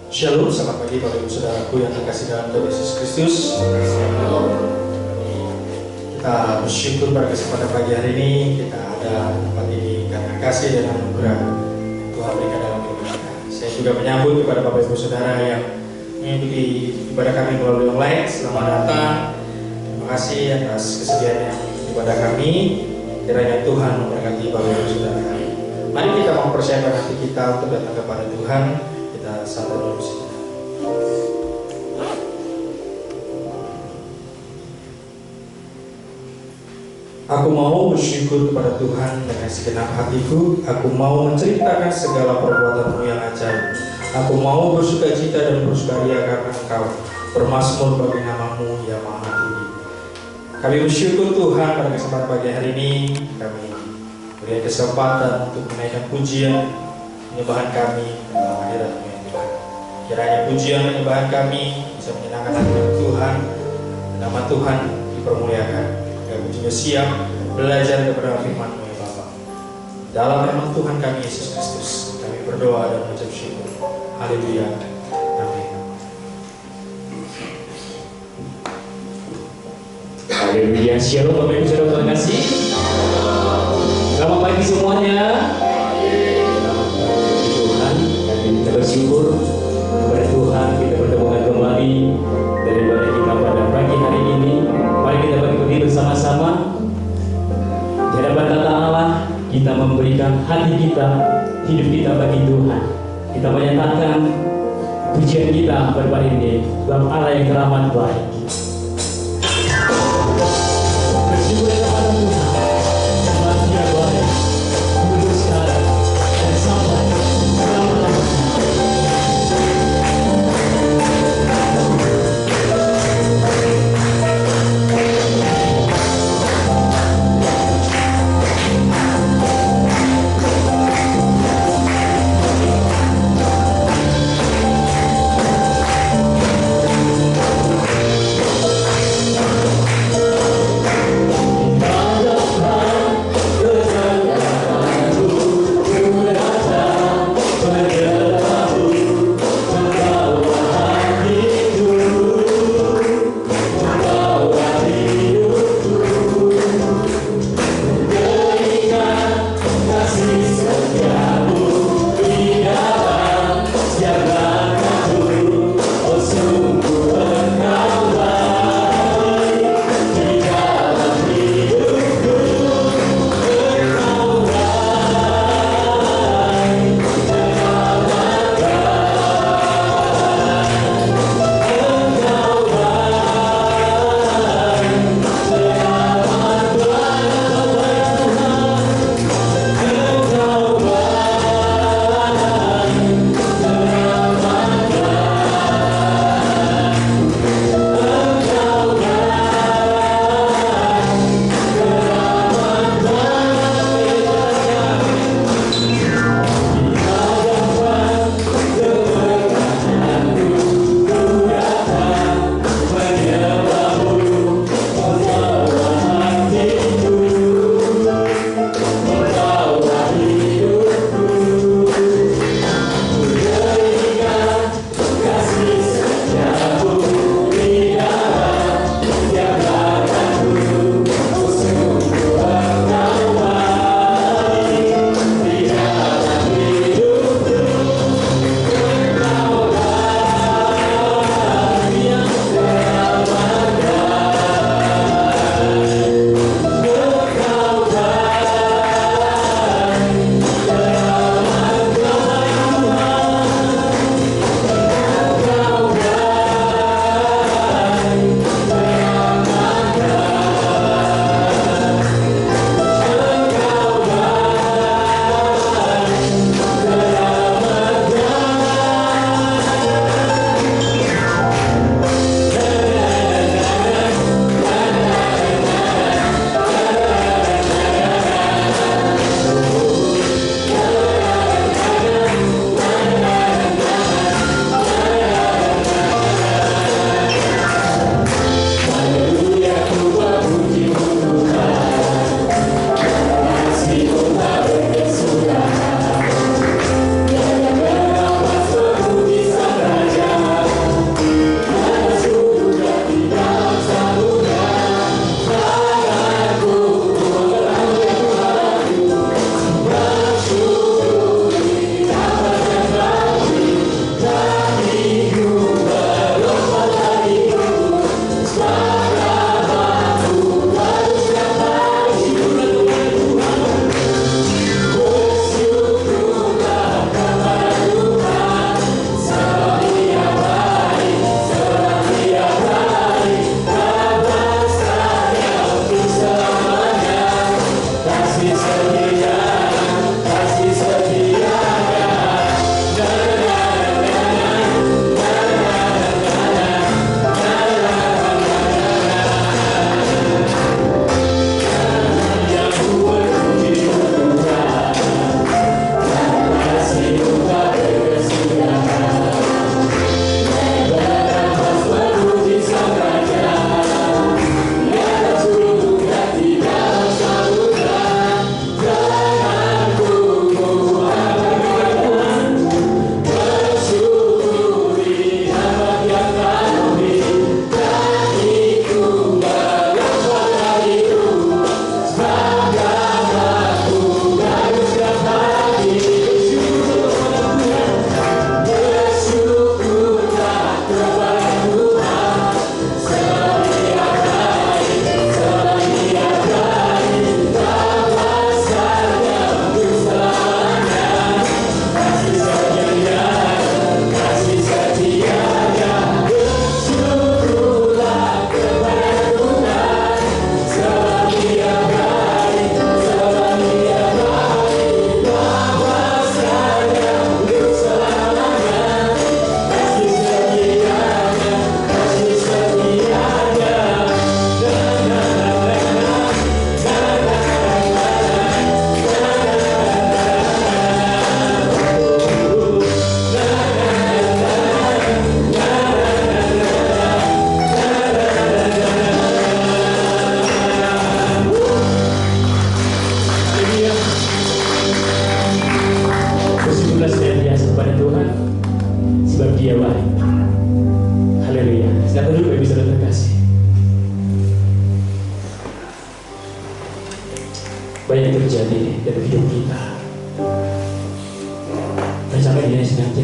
Shalom, selamat pagi Bapak Ibu Saudaraku yang terkasih dalam Tuhan Yesus Kristus. Kita bersyukur pada kesempatan pagi hari ini kita ada tempat ini karena kasih dan anugerah Tuhan berikan dalam hidup kita. Saya juga menyambut kepada Bapak Ibu Saudara yang mengikuti ibadah kami melalui online. Selamat datang. Terima kasih atas kesediaan yang ibadah kami. Kiranya Tuhan memberkati Bapak Ibu Saudara kami. Mari kita mempersiapkan hati kita untuk datang kepada Tuhan. Kita satu dulu saja. Aku mau bersyukur kepada Tuhan dengan segenap hatiku. Aku mau menceritakan segala perbuatanmu yang ajaib. Aku mau bersukacita dan bersukaria karena Engkau bermazmur bagi namamu yang maha tinggi. Kami bersyukur Tuhan pada kesempatan pagi hari ini. Kami beri kesempatan untuk menaikkan pujian penyembahan kami dalam hadirat Tuhan. Kiranya pujian penyembahan kami bisa menyenangkan hati Tuhan. Nama Tuhan dipermuliakan. Kami juga siap belajar kepada firman-Mu ya Bapa. Dalam nama Tuhan kami Yesus Kristus, kami berdoa dan mengucap syukur. Haleluya. Amin. Haleluya. Shalom Bapak Ibu Saudara terkasih. Selamat pagi semuanya. Selamat pagi Tuhan. Kami bersyukur kepada Tuhan kita bertemukan kembali dari ibadah kita pada pagi hari ini. Mari kita berdiri bersama-sama di hadapan tata Allah. Kita memberikan hati kita, hidup kita bagi Tuhan. Kita menyatakan pujian kita pada ini dalam Allah yang teramat baik. Bersyukur kepada Tuhan. Dia baik, dulu sekarang dan sampai selama-lamanya.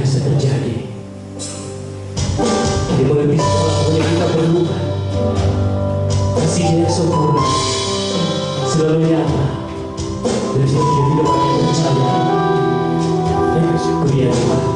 biasa terjadi. Di mengikuti sekolah yang kita perlukan, kasihnya yang sempurna selalu nyata dan setiap hidup yang percaya. Syukur ya Tuhan.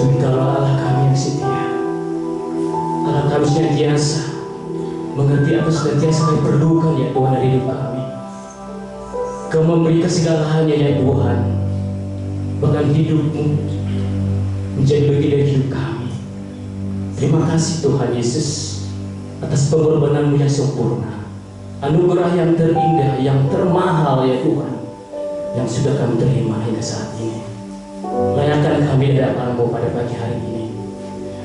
Sebab Engkaulah Allah kami yang setia. Allah kami senantiasa mengerti apa senantiasa kami perlukan ya Tuhan dari hidup kami. Kau memberikan segala-halanya ya Tuhan. Bahkan hidupmu menjadi bagian dari hidup kami. Terima kasih Tuhan Yesus atas pengorbananmu yang sempurna, anugerah yang terindah, yang termahal ya Tuhan, yang sudah kami terima hingga saat ini. Layakkan kami hadapan-Mu pada pagi hari ini,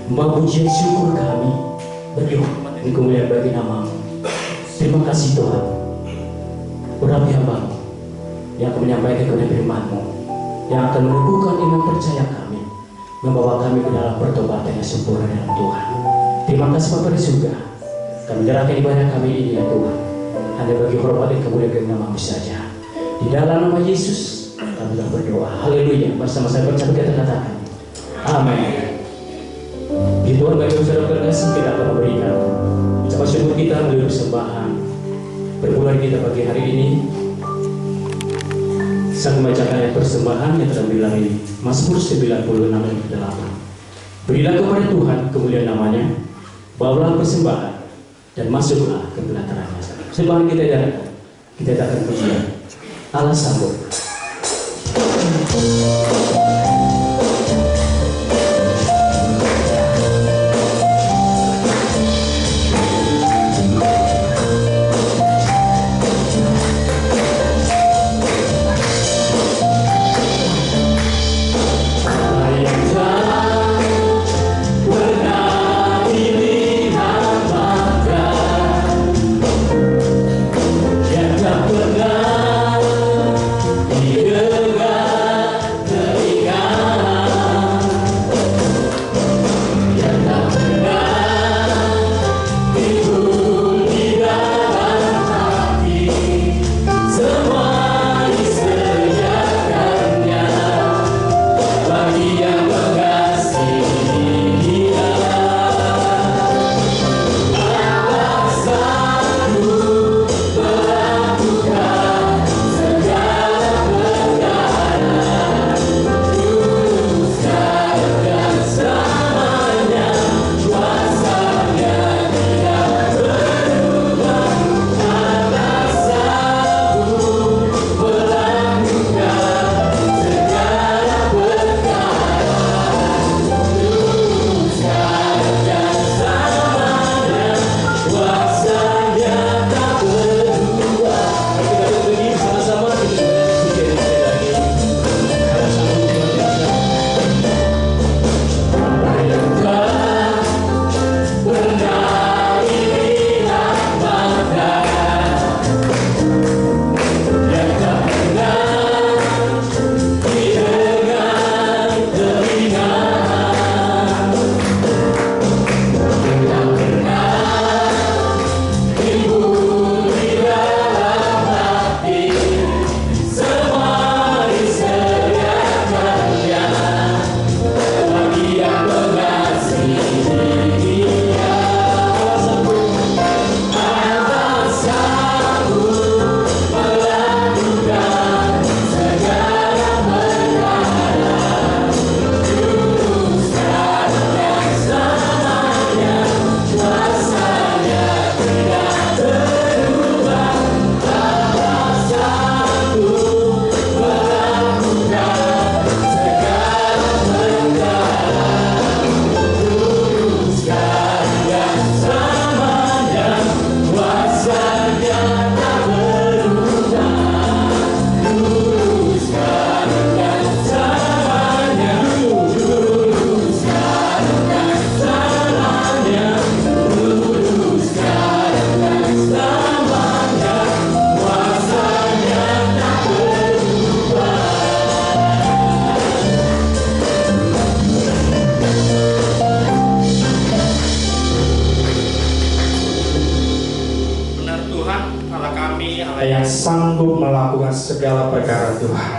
membawa pujian syukur kami bagi hormat dan kemuliaan bagi nama-Mu. Terima kasih Tuhan. Urapi hamba-Mu yang akan menyampaikan kebenaran firman-Mu, yang akan meneguhkan iman percaya kami, membawa kami ke dalam pertobatan yang sempurna dalam Tuhan. Terima kasih Bapa di surga. Kami menyerahkan ibadah kami ini ya Tuhan, hanya bagi hormat dan kemuliaan nama-Mu saja. Di dalam nama Yesus kami telah berdoa. Haleluya. Bersama saya bersama kita katakan amin. Di Tuhan bagi saudara terkasih, kita akan memberikan ucapan syukur kita melalui persembahan perbulan kita pagi hari ini. Sang membacakan ayat persembahan yang terambil dari Mazmur 96 ayat 8. Berilah kepada Tuhan kemuliaan namanya, bawalah persembahan dan masuklah ke pelatarannya. Sembahan kita adakan, kita akan pujian. Allah sambut. sanggup melakukan segala perkara Tuhan.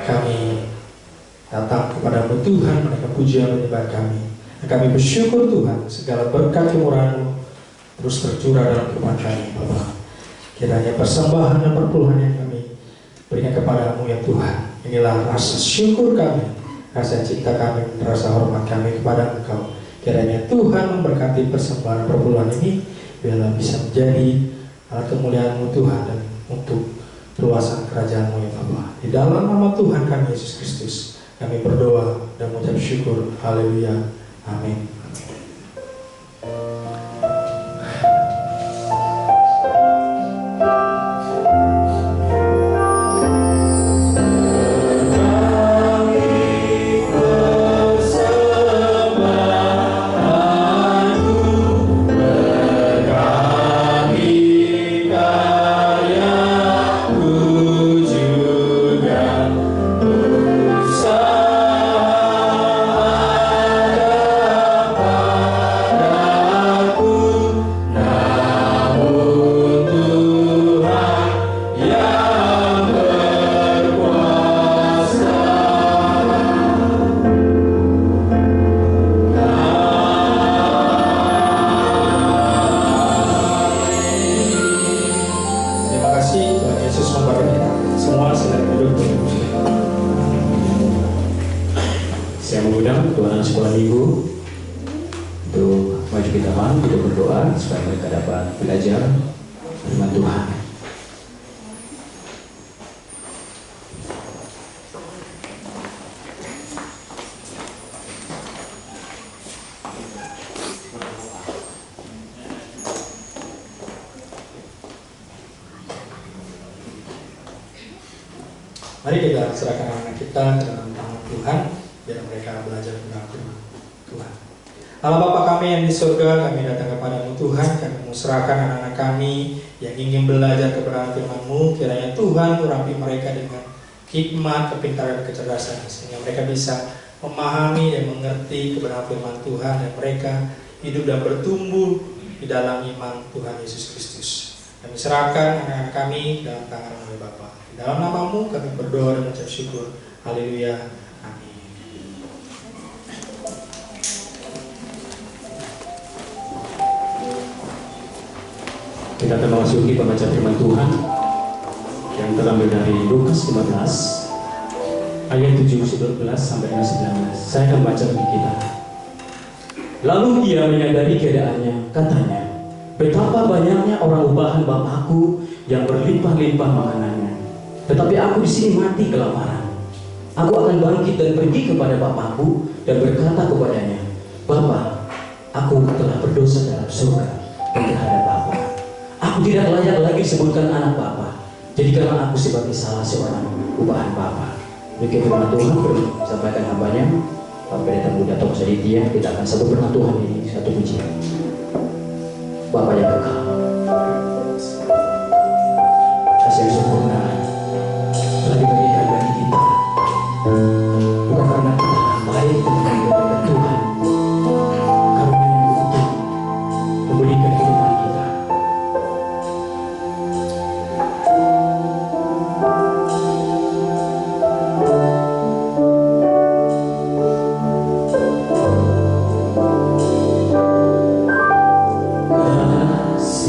Kami datang kepada-Mu Tuhan, mereka pujian menyembah kami. Kami bersyukur Tuhan, segala berkat kemurahan-Mu terus tercurah dalam kehidupan kami, Bapa. Kiranya persembahan dan perpuluhan yang kami berikan kepada-Mu ya Tuhan, inilah rasa syukur kami rasa cinta kami, rasa hormat kami kepada Engkau. Kiranya Tuhan memberkati persembahan perpuluhan ini, biarlah bisa menjadi alat kemuliaan-Mu Tuhan dan untuk perluasan kerajaan-Mu ya Bapa. Di dalam nama Tuhan kami Yesus Kristus, kami berdoa dan mengucap syukur. Haleluya. Amin. Mari kita serahkan anak-anak kita ke dalam tangan Tuhan, biar mereka belajar tentang firman Tuhan. Allah Bapa kami yang di surga, kami datang kepadamu Tuhan, kami menserahkan anak-anak kami yang ingin belajar kebenaran firman-Mu. Kiranya Tuhan urapi mereka dengan hikmat, kepintaran, dan kecerdasan, sehingga mereka bisa memahami dan mengerti kebenaran firman Tuhan, dan mereka hidup dan bertumbuh di dalam iman Tuhan Yesus Kristus. Kami serahkan anak-anak kami dalam tangan-Mu ya Bapa. Dalam nama-Mu kami berdoa dan mengucap syukur. Haleluya. Amin. Kita akan memasuki pembacaan firman Tuhan yang terambil dari Lukas 15 ayat 7-11 sampai 19. Saya akan baca bagi kita. Lalu ia menyadari keadaannya, katanya, betapa banyaknya orang ubahan Bapakku yang berlimpah-limpah makanannya, tetapi aku di sini mati kelaparan. Aku akan bangkit dan pergi kepada Bapakku dan berkata kepadanya, Bapa, aku telah berdosa dalam surga dan terhadap Bapa. Aku tidak layak lagi disebutkan anak Bapa. Jadikanlah aku sebagai salah seorang ubahan Bapa. Demikian firman Tuhan disampaikan hambanya, Bapak Pendeta Muda Thomas Aditya. Kita akan sebut firman Tuhan ini satu pujian. Bapa yang kekal, kasih yang sempurna telah diberikan bagi kita, bukan karena kita baik tetapi karena Tuhan karunia yang utuh memberikan kehidupan kita. Kasih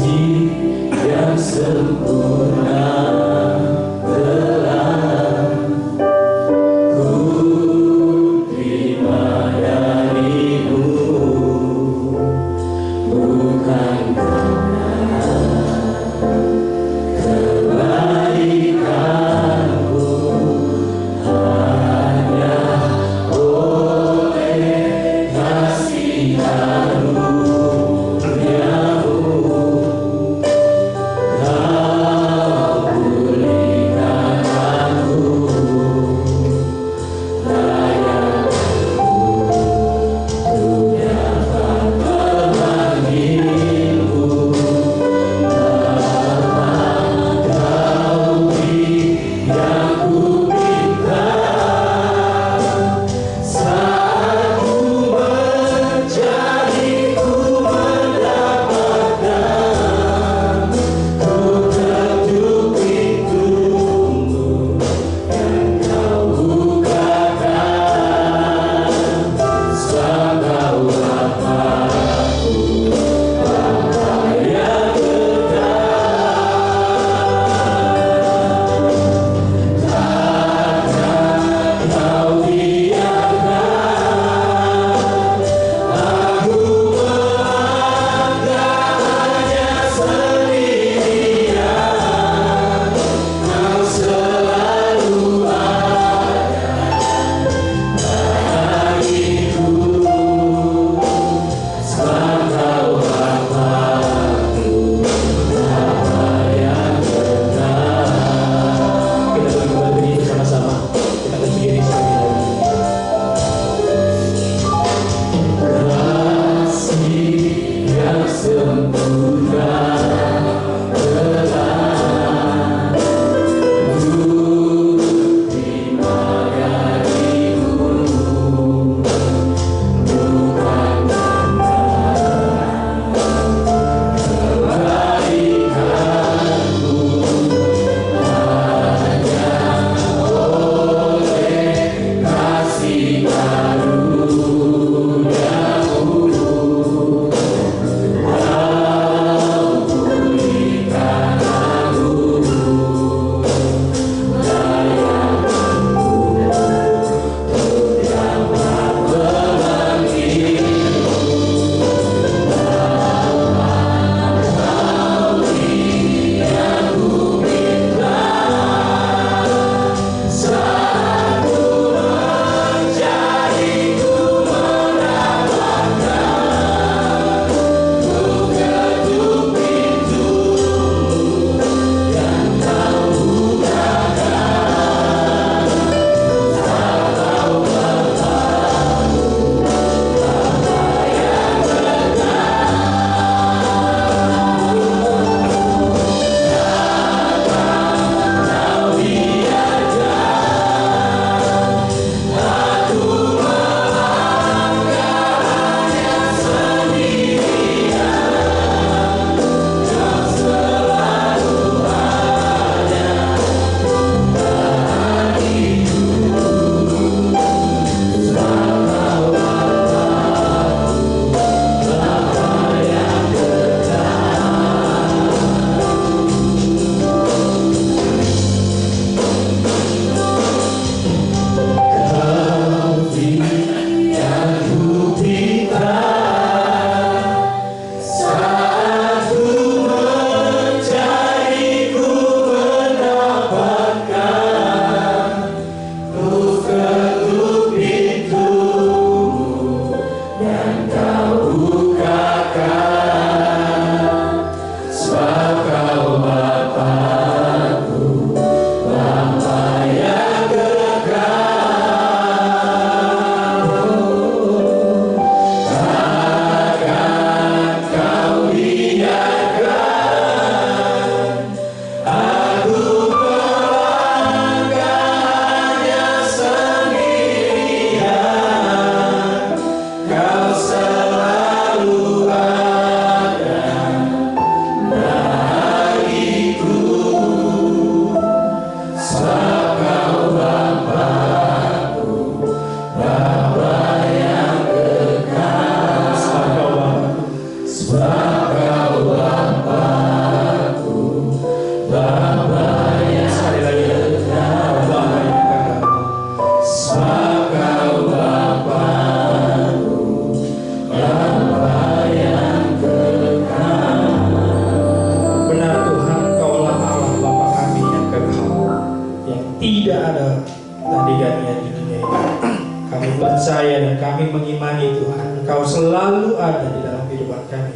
Kami percaya dan kami mengimani Tuhan, Engkau selalu ada di dalam kehidupan kami.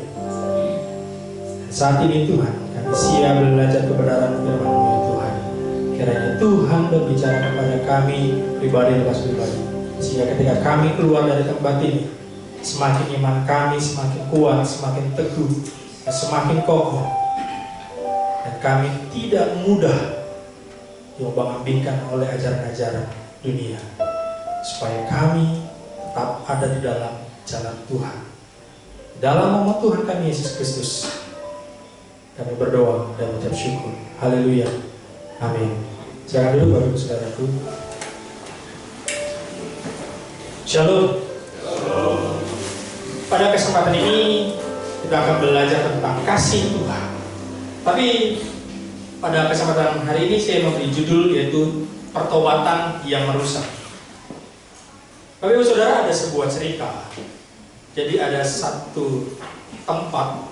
Dan saat ini Tuhan, kami siap belajar kebenaran firman-Mu ya Tuhan. Kiranya Tuhan berbicara kepada kami pribadi lepas pribadi, sehingga ketika kami keluar dari tempat ini, semakin iman kami semakin kuat, semakin teguh, dan semakin kokoh. Dan kami tidak mudah diombang-ambingkan oleh ajaran-ajaran dunia, supaya kami tetap ada di dalam jalan Tuhan. Dalam nama Tuhan kami Yesus Kristus, kami berdoa dan mengucap syukur. Haleluya. Amin. Jangan dulu Bapak Ibu Saudaraku. Shalom. Pada kesempatan ini kita akan belajar tentang kasih Tuhan. Tapi pada kesempatan hari ini saya memberi judul yaitu pertobatan yang merusak. Bapak Ibu Saudara, ada sebuah cerita. Jadi ada satu tempat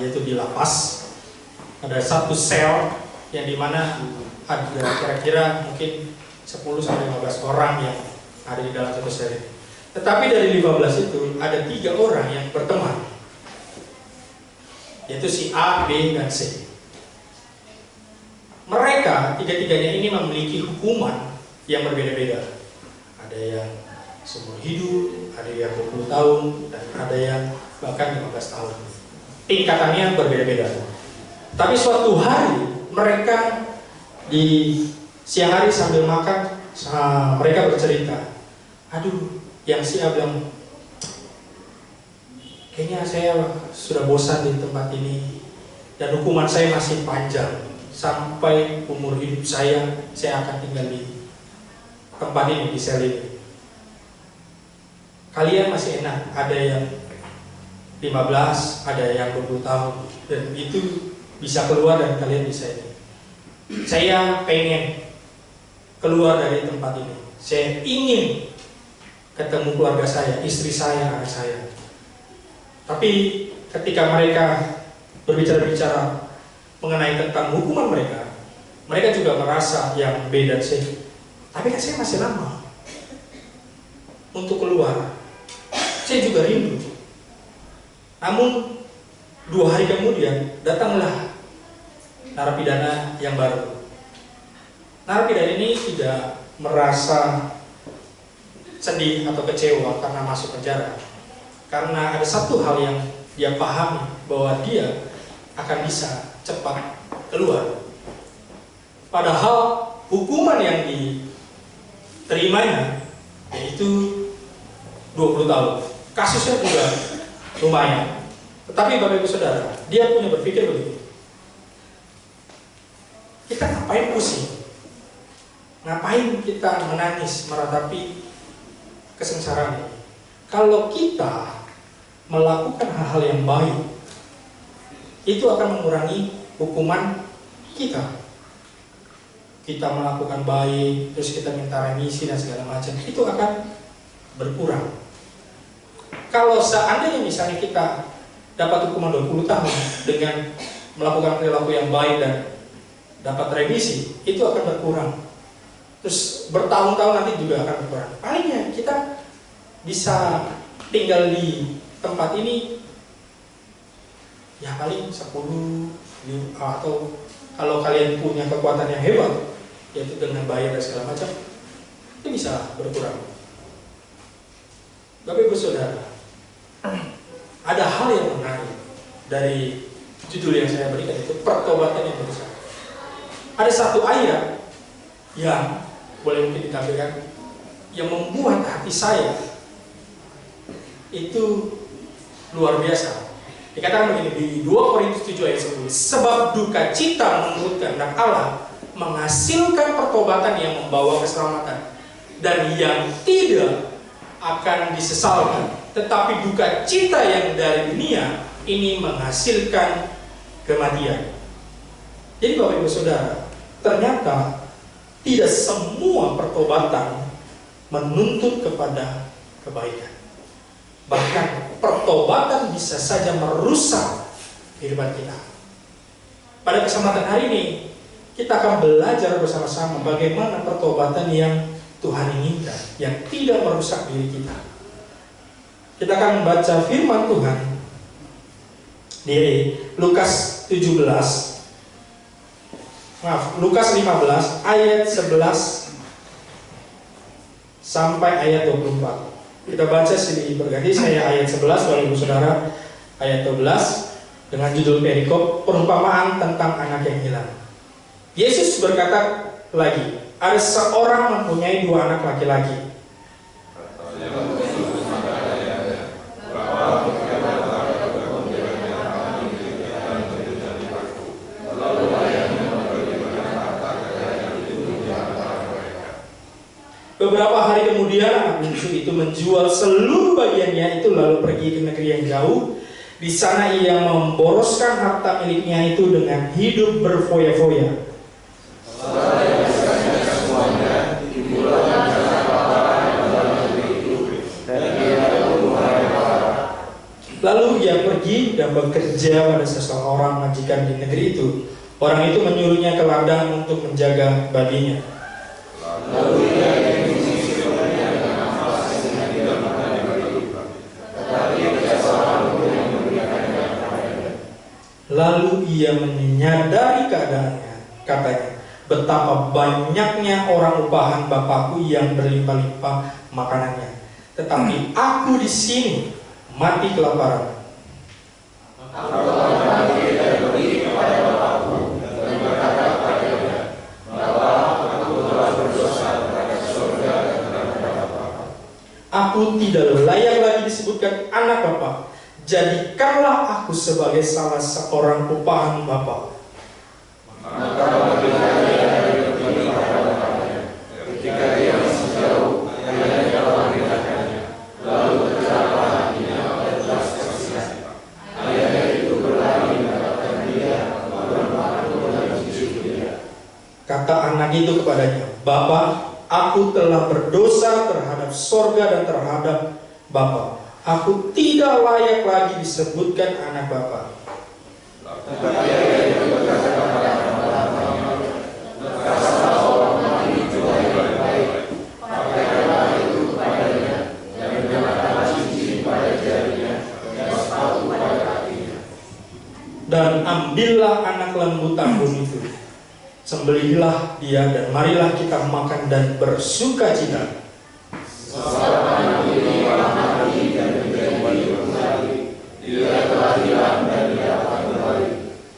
yaitu di lapas. Ada satu sel yang dimana ada kira-kira mungkin 10-15 orang yang ada di dalam satu sel ini. Tetapi dari 15 itu ada 3 orang yang berteman, yaitu si A, B, dan C. Mereka tiga-tiganya ini memiliki hukuman yang berbeda-beda. Ada yang seumur hidup, ada yang 20 tahun, dan ada yang bahkan 15 tahun. Tingkatannya berbeda-beda. Tapi suatu hari mereka di siang hari sambil makan, mereka bercerita, aduh, yang si A bilang, kayaknya saya sudah bosan di tempat ini dan hukuman saya masih panjang. Sampai umur hidup saya akan tinggal di tempat ini, di sel ini. Kalian masih enak, ada yang 15, ada yang 20 tahun, dan itu bisa keluar dan kalian bisa ini. Saya pengen keluar dari tempat ini. Saya ingin ketemu keluarga saya, istri saya, anak saya. Tapi ketika mereka berbicara-bicara mengenai tentang hukuman mereka juga merasa yang B dan C. Tapi kan saya masih lama untuk keluar. Saya juga rindu. Namun 2 hari kemudian datanglah narapidana yang baru. Narapidana ini tidak merasa sedih atau kecewa karena masuk penjara, karena ada satu hal yang dia pahami, bahwa dia akan bisa cepat keluar. Padahal hukuman yang diterimanya yaitu 20 tahun. Kasusnya juga lumayan. Tetapi Bapak Ibu Saudara, dia punya berpikir begini, kita ngapain pusing? Ngapain kita menangis meratapi kesengsaraan ini? Kalau kita melakukan hal-hal yang baik, itu akan mengurangi hukuman kita. Kita melakukan baik, terus kita minta remisi dan segala macam, itu akan berkurang. Kalau seandainya misalnya kita dapat hukuman 20 tahun dengan melakukan perilaku yang baik dan dapat remisi, itu akan berkurang. Terus bertahun-tahun nanti juga akan berkurang. Palingnya kita bisa tinggal di tempat ini ya paling 10, atau kalau kalian punya kekuatan yang hebat, yaitu dengan bayar dan segala macam, itu bisa berkurang. Bapak Ibu Saudara, ada hal yang menarik dari judul yang saya berikan, itu pertobatan yang besar. Ada satu ayat yang boleh mungkin ditampilkan, yang membuat hati saya itu luar biasa. Dikatakan begini di 2 Korintus 7 ayat 10, sebab duka cita menurut kehendak Allah menghasilkan pertobatan yang membawa keselamatan, dan yang tidak akan disesalkan. Tetapi duka cita yang dari dunia ini menghasilkan kematian. Jadi Bapak Ibu Saudara, ternyata tidak semua pertobatan menuntut kepada kebaikan. Bahkan pertobatan bisa saja merusak kehidupan kita. Pada kesempatan hari ini kita akan belajar bersama-sama bagaimana pertobatan yang Tuhan inginkan, yang tidak merusak diri kita. Kita akan membaca firman Tuhan di Lukas 15 ayat 11 sampai ayat 24. Kita baca silih berganti, saya ayat 11, Bapak Ibu Saudara ayat 12 dengan judul perikop perumpamaan tentang anak yang hilang. Yesus berkata lagi, ada seorang mempunyai 2 anak laki-laki. Beberapa hari kemudian anak bungsu itu menjual seluruh bagiannya itu lalu pergi ke negeri yang jauh. Di sana ia memboroskan harta miliknya itu dengan hidup berfoya-foya. Lalu ia pergi dan bekerja pada seseorang majikan di negeri itu. Orang itu menyuruhnya ke ladang untuk menjaga baginya. Lalu ia menyadari keadaannya, katanya, betapa banyaknya orang upahan Bapakku yang berlimpah-limpah makanannya, tetapi aku di sini mati kelaparan. Aku tidak layak lagi disebutkan anak Bapa. Jadikanlah aku sebagai salah seorang upahan Bapa. Ketika dia masih jauh, ayahnya telah merintahkannya. Lalu berkata hatinya belas kasihan. Ayahnya itu berlari mendapatkan dia, lalu mencuci dia. Kata anak itu kepadanya, Bapa, aku telah berdosa terhadap sorga dan terhadap Bapa. Aku tidak layak lagi disebutkan anak Bapa. Dan ambillah anak lembu tambun itu, sembelihlah dia dan marilah kita makan dan bersuka cita. Dia telah hilang dan dia akan kembali.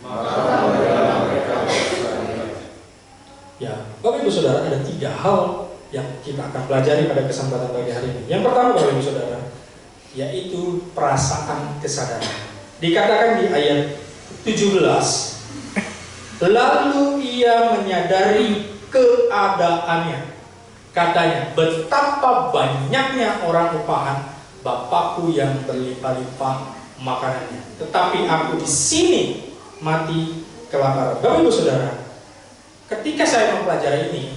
Maka mereka bersuka. Ya, Bapak Ibu Saudara, ada 3 hal yang kita akan pelajari pada kesempatan pagi hari ini. Yang pertama, Bapak Ibu Saudara, yaitu perasaan kesadaran. Dikatakan di ayat 17, lalu ia menyadari keadaannya. Katanya, betapa banyaknya orang upahan Bapakku yang berlimpah-limpah makanannya, tetapi aku di sini mati kelaparan. Bapak Ibu Saudara, ketika saya mempelajari ini,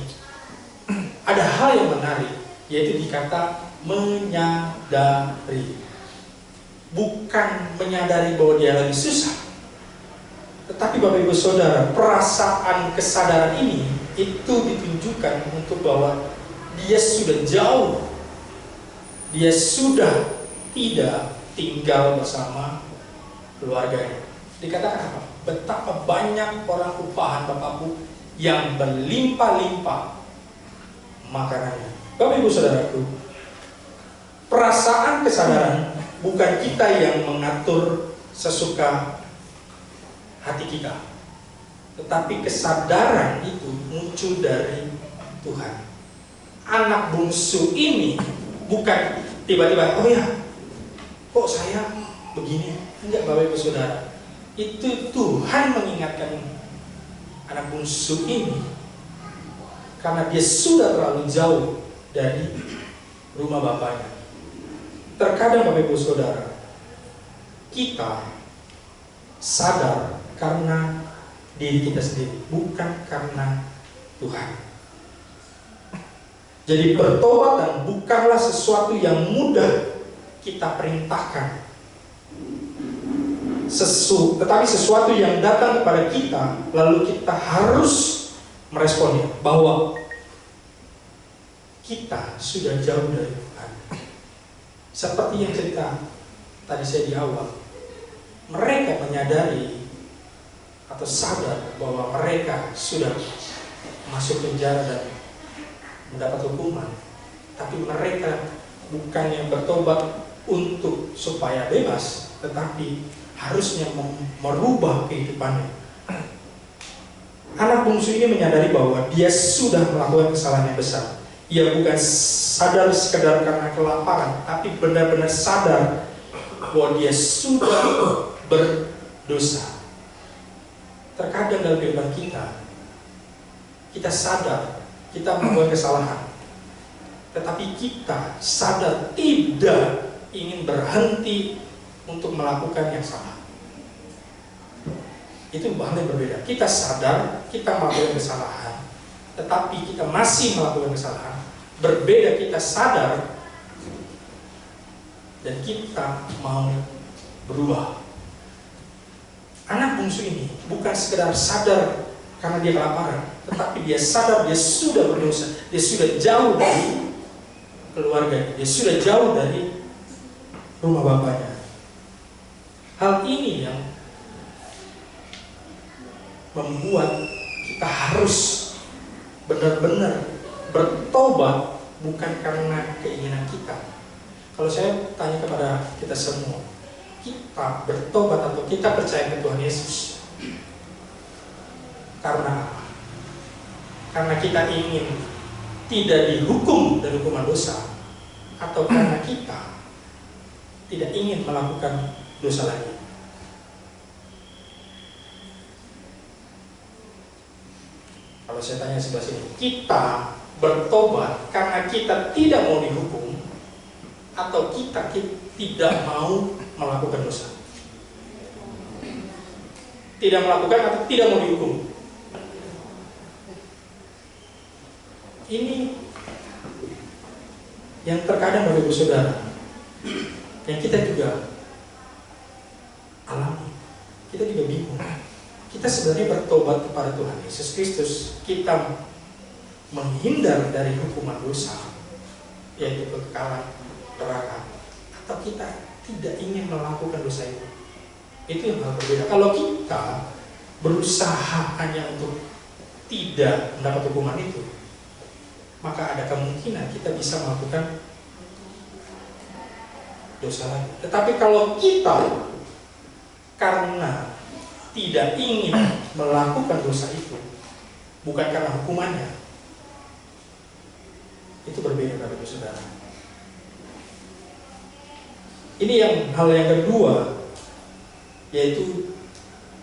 ada hal yang menarik, yaitu dikata menyadari. Bukan menyadari bahwa dia lagi susah, tetapi Bapak Ibu Saudara, perasaan kesadaran ini itu ditunjukkan untuk bahwa dia sudah jauh, dia sudah tidak tinggal bersama keluarganya. Dikatakan apa? Betapa banyak orang upahan Bapakku yang berlimpah-limpah makanannya. Bapak Ibu Saudaraku, perasaan kesadaran bukan kita yang mengatur sesuka hati kita, tetapi kesadaran itu muncul dari Tuhan. Anak bungsu ini bukan tiba-tiba, oh ya, kok saya begini? Enggak, Bapak Ibu Saudara. Itu Tuhan mengingatkan anak bungsu ini karena dia sudah terlalu jauh dari rumah bapaknya. Terkadang Bapak Ibu Saudara, kita sadar karena diri kita sendiri, bukan karena Tuhan. Jadi pertobatan bukanlah sesuatu yang mudah kita perintahkan, tetapi sesuatu yang datang kepada kita, lalu kita harus meresponnya, bahwa kita sudah jauh dari Tuhan. Seperti yang cerita tadi saya di awal, mereka menyadari atau sadar bahwa mereka sudah masuk penjara dan mendapat hukuman, tapi mereka bukannya bertobat untuk supaya bebas, tetapi harusnya merubah kehidupannya. Anak bungsu ini menyadari bahwa dia sudah melakukan kesalahan yang besar. Ia bukan sadar sekedar karena kelaparan, tapi benar-benar sadar bahwa dia sudah berdosa. Terkadang dalam kehidupan kita sadar kita melakukan kesalahan, tetapi kita sadar tidak ingin berhenti untuk melakukan yang salah. Itu hal yang berbeda. Kita sadar kita melakukan kesalahan, tetapi kita masih melakukan kesalahan. Berbeda kita sadar dan kita mau berubah. Anak bungsu ini bukan sekedar sadar karena dia kelaparan, tetapi dia sadar dia sudah berdosa, dia sudah jauh dari keluarga, dia sudah jauh dari rumah bapaknya. Hal ini yang membuat kita harus benar-benar bertobat, bukan karena keinginan kita. Kalau saya tanya kepada kita semua, kita bertobat atau kita percaya ke Tuhan Yesus karena apa? Karena kita ingin tidak dihukum dari hukuman dosa, atau karena kita tidak ingin melakukan dosa lagi? Kalau saya tanya sebelah sini, kita bertobat karena kita tidak mau dihukum, atau kita tidak mau melakukan dosa? Tidak melakukan atau tidak mau dihukum? Ini yang terkadang Bapak Ibu Saudara, yang kita juga alami, kita juga bingung. Kita sebenarnya bertobat kepada Tuhan Yesus Kristus, kita menghindar dari hukuman dosa, yaitu kekekalan neraka, atau kita tidak ingin melakukan dosa itu. Itu yang hal berbeda. Kalau kita berusaha hanya untuk tidak mendapat hukuman itu, maka ada kemungkinan kita bisa melakukan dosa lagi. Tetapi kalau kita karena tidak ingin melakukan dosa itu, bukan karena hukumannya, itu berbeda, Bapak Ibu Saudara. Ini hal yang kedua, yaitu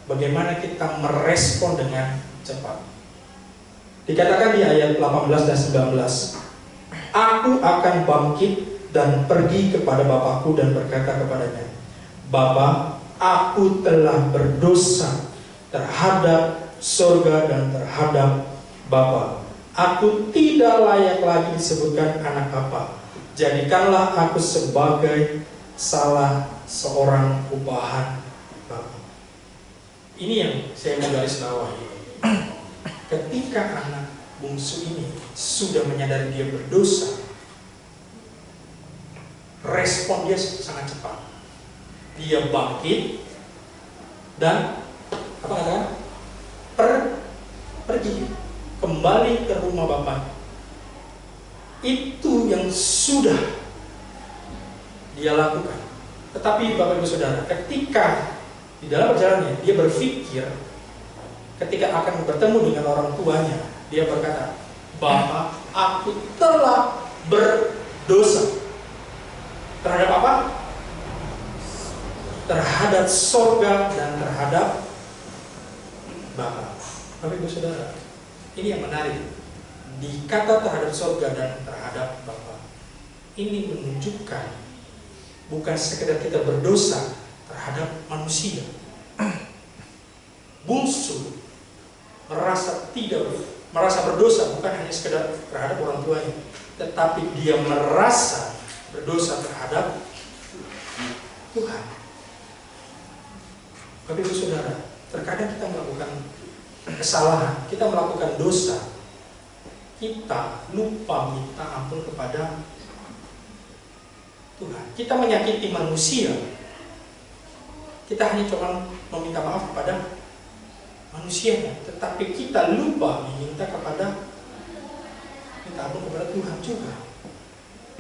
bagaimana kita merespon dengan cepat. Dikatakan di ayat 18 dan 19, aku akan bangkit dan pergi kepada bapakku dan berkata kepadanya, Bapa, aku telah berdosa terhadap surga dan terhadap Bapa. Aku tidak layak lagi disebutkan anak Bapa. Jadikanlah aku sebagai salah seorang upahan Bapa. Ini yang saya mau garis bawahi. Ketika anak bungsu ini sudah menyadari dia berdosa, respon dia sangat cepat. Dia bangkit dan apa katakan? Pergi kembali ke rumah bapaknya. Itu yang sudah dia lakukan. Tetapi Bapak Ibu Saudara, ketika di dalam perjalanannya dia berpikir, ketika akan bertemu dengan orang tuanya, dia berkata, Bapak, aku telah berdosa terhadap apa? Terhadap surga dan terhadap Bapa. Bapak Ibu Saudara, ini yang menarik. Dikata terhadap surga dan terhadap Bapa, ini menunjukkan bukan sekedar kita berdosa terhadap manusia. Bungsu merasa berdosa bukan hanya sekedar terhadap orang tuanya, tetapi dia merasa berdosa terhadap Tuhan. Bapak Ibu Saudara, terkadang kita melakukan kesalahan, kita melakukan dosa, kita lupa minta ampun kepada Tuhan. Kita menyakiti manusia. Kita hanya cuma meminta maaf kepada manusianya, tetapi kita lupa minta ampun kepada Tuhan juga.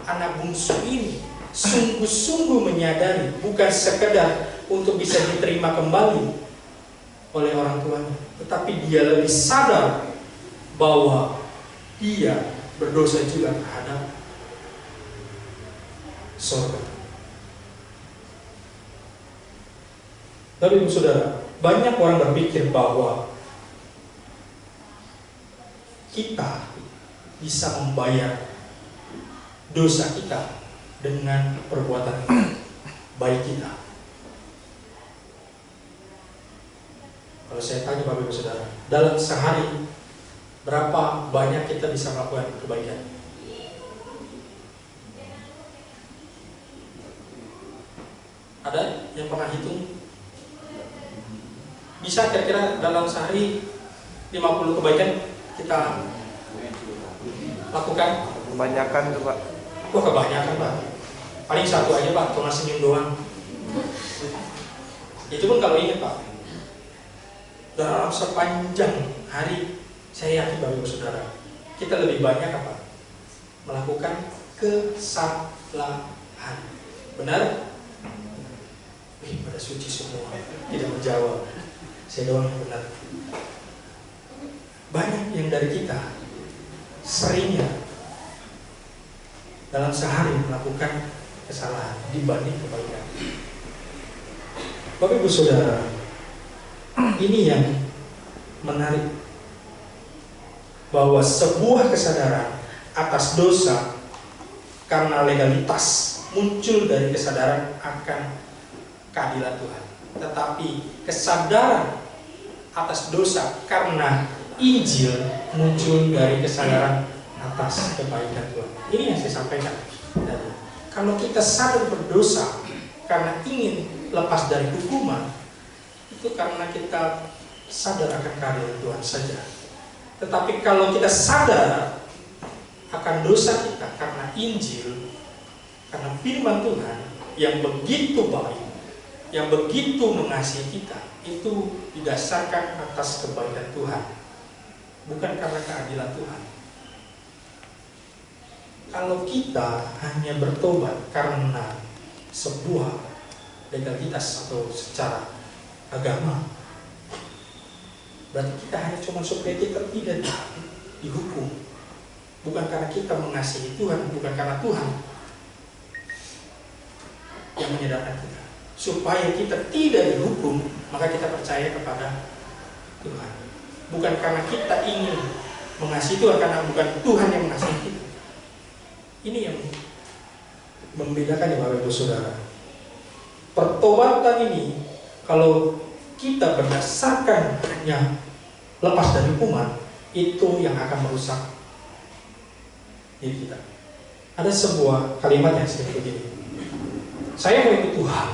Anak bungsu ini sungguh-sungguh menyadari, bukan sekedar untuk bisa diterima kembali oleh orang tuanya, tetapi dia lebih sadar bahwa dia berdosa juga terhadap surga. Tapi ibu saudara, banyak orang berpikir bahwa kita bisa membayar dosa kita dengan perbuatan baik kita. Kalau saya tanya Bapak Ibu Saudara, dalam sehari berapa banyak kita bisa melakukan kebaikan? Ada yang pernah hitung? Bisa kira-kira dalam sehari 50 kebaikan kita lakukan? Kebanyakan tuh Pak. Wah, kebanyakan Pak. Paling satu aja Pak, cuma senyum doang. Itu pun kalau ingat Pak, dalam sepanjang hari, saya yakin Bapak Ibu Saudara, kita lebih banyak apa? Melakukan kesalahan. Benar? Wih, pada suci semua, tidak menjawab. Saya doang yang benar. Banyak yang dari kita seringnya dalam sehari melakukan kesalahan dibanding kebaikan. Bapak Ibu Saudara, ini yang menarik, bahwa sebuah kesadaran atas dosa karena legalitas muncul dari kesadaran akan keadilan Tuhan. Tetapi kesadaran atas dosa karena Injil muncul dari kesadaran atas kebaikan Tuhan. Ini yang saya sampaikan tadi. Kalau kita sadar berdosa karena ingin lepas dari hukuman, itu karena kita sadar akan keadilan Tuhan saja. Tetapi kalau kita sadar akan dosa kita karena Injil, karena firman Tuhan yang begitu baik, yang begitu mengasihi kita, itu didasarkan atas kebaikan Tuhan, bukan karena keadilan Tuhan. Kalau kita hanya bertobat karena sebuah legalitas atau secara agama, berarti kita hanya cuma supaya kita tidak dihukum, bukan karena kita mengasihi Tuhan, bukan karena Tuhan yang menyadarkan kita. Supaya kita tidak dihukum, maka kita percaya kepada Tuhan, bukan karena kita ingin mengasihi Tuhan, karena bukan Tuhan yang mengasihi kita. Ini yang membedakan ya Bapak Ibu Saudara. Pertobatan ini, kalau kita berdasarkan hanya lepas dari hukuman, itu yang akan merusak diri kita. Ada sebuah kalimat yang seperti begini: saya mau ikut Tuhan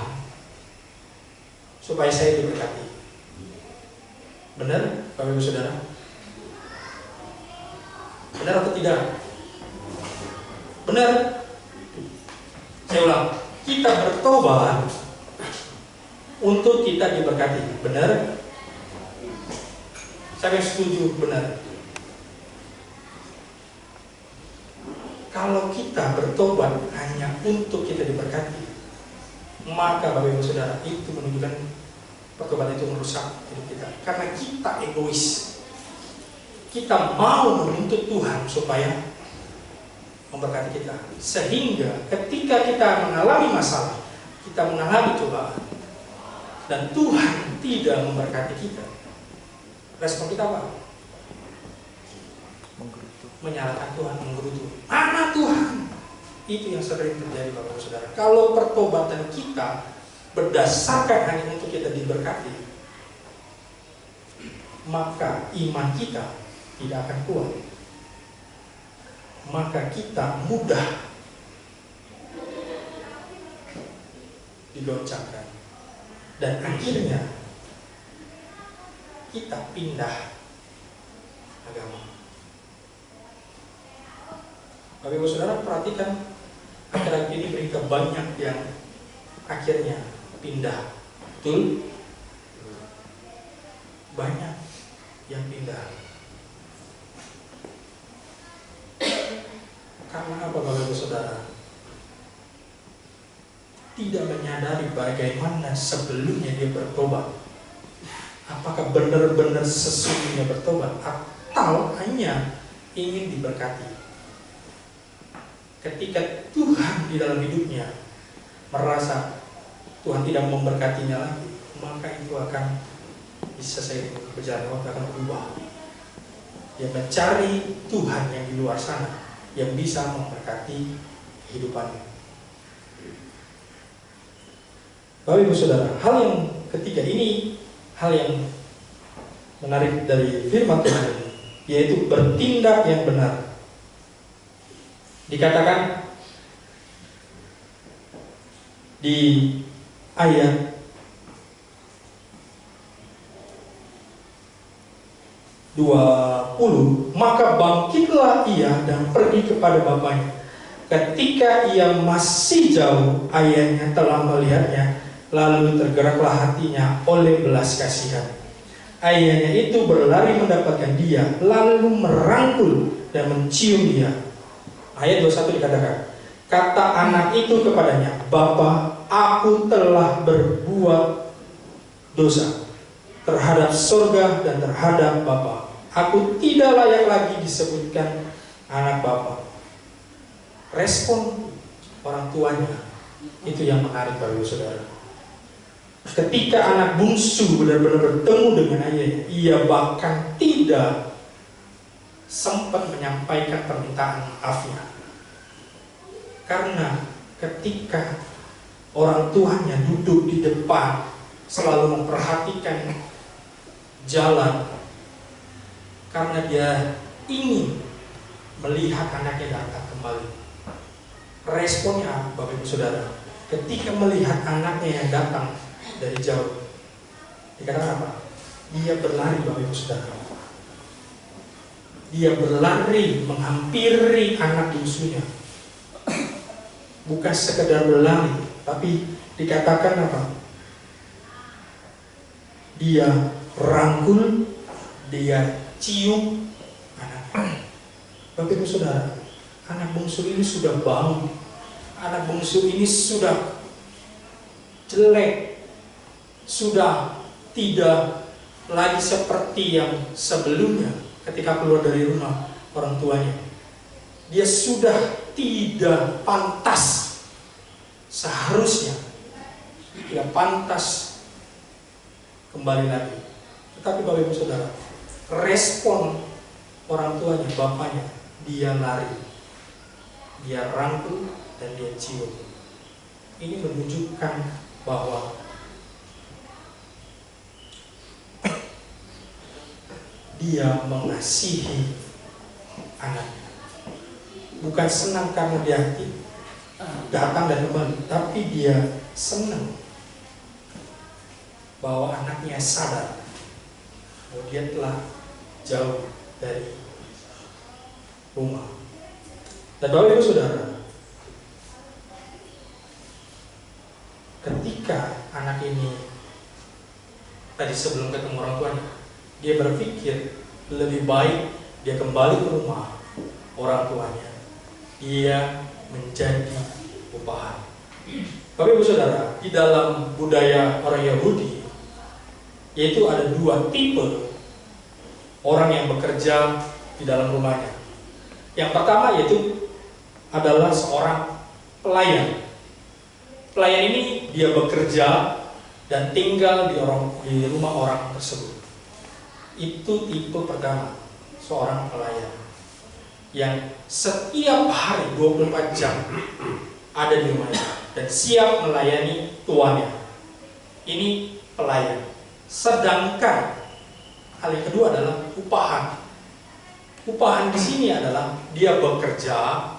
supaya saya diberkati. Benar Bapak Ibu Saudara? Benar atau tidak? Benar. Saya ulang, kita bertobat untuk kita diberkati. Benar? Saya setuju, benar. Kalau kita bertobat hanya untuk kita diberkati, maka Bapak Ibu Saudara, itu menunjukkan pertobatan itu merusak hidup kita. Karena kita egois. Kita mau menuntut Tuhan supaya memberkati kita. Sehingga ketika kita mengalami masalah, kita mengalami cobaan, dan Tuhan tidak memberkati kita, respon kita apa? Menyalahkan Tuhan, menggerutu. Mana Tuhan? Itu yang sering terjadi Bapak Saudara. Kalau pertobatan kita berdasarkan hanya untuk kita diberkati, maka iman kita tidak akan kuat. Maka kita mudah digoncangkan, dan akhirnya kita pindah agama. Bapak Ibu Saudara perhatikan, akhir-akhir ini berita banyak yang akhirnya pindah. Betul? Banyak yang pindah. Karena apa Bapak Ibu Saudara? Tidak menyadari bagaimana sebelumnya dia bertobat. Apakah benar-benar sesungguhnya bertobat atau hanya ingin diberkati? Ketika Tuhan di dalam hidupnya merasa Tuhan tidak memberkatinya lagi, maka itu akan bisa berjalan waktu akan berubah. Dia mencari Tuhan yang di luar sana yang bisa memberkati kehidupannya. Bapak Ibu Saudara, hal yang ketiga ini hal yang menarik dari firman Tuhan ini, yaitu bertindak yang benar. Dikatakan di ayat 20, maka bangkitlah ia dan pergi kepada bapaknya. Ketika ia masih jauh, ayahnya telah melihatnya, lalu tergeraklah hatinya oleh belas kasihan. Ayahnya itu berlari mendapatkan dia, lalu merangkul dan mencium dia. Ayat 21 dikatakan, kata anak itu kepadanya, Bapa, aku telah berbuat dosa terhadap surga dan terhadap Bapa. Aku tidak layak lagi disebutkan anak Bapa. Respon orang tuanya itu yang menarik Bapak Ibu Saudara. Ketika anak bungsu benar-benar bertemu dengan ayahnya, ia bahkan tidak sempat menyampaikan permintaan maafnya. Karena ketika orang tuanya duduk di depan, selalu memperhatikan jalan, karena dia ingin melihat anaknya datang kembali. Responnya Bapak Ibu Saudara, ketika melihat anaknya yang datang dari jauh, dikatakan apa? Dia berlari Bapak Ibu Saudara. Dia berlari menghampiri anak bungsunya. Bukan sekedar berlari, tapi dikatakan apa? Dia rangkul, dia cium anaknya. Bapak Ibu Saudara, anak bungsu ini sudah bau, anak bungsu ini sudah jelek, sudah tidak lagi seperti yang sebelumnya. Ketika keluar dari rumah orang tuanya, dia sudah tidak pantas, seharusnya tidak pantas kembali lagi. Tetapi Bapak Ibu Saudara, respon orang tuanya, bapaknya, dia lari, dia rangkul dan dia cium. Ini menunjukkan bahwa dia mengasihi anaknya. Bukan senang karena dia datang dan kembali, tapi dia senang bahwa anaknya sadar bahwa dia telah jauh dari rumah. Dan Bapak Ibu Saudara, ketika anak ini tadi sebelum ketemu orang tuanya, dia berpikir lebih baik dia kembali ke rumah orang tuanya, dia menjadi upahan. Bapak Ibu Saudara, di dalam budaya orang Yahudi, yaitu ada dua tipe orang yang bekerja di dalam rumahnya. Yang pertama yaitu adalah seorang pelayan. Pelayan ini dia bekerja dan tinggal di rumah orang tersebut. Itu tipe pertama, seorang pelayan yang setiap hari 24 jam ada di rumahnya dan siap melayani tuannya. Ini pelayan. Sedangkan hal yang kedua adalah upahan. Upahan di sini adalah dia bekerja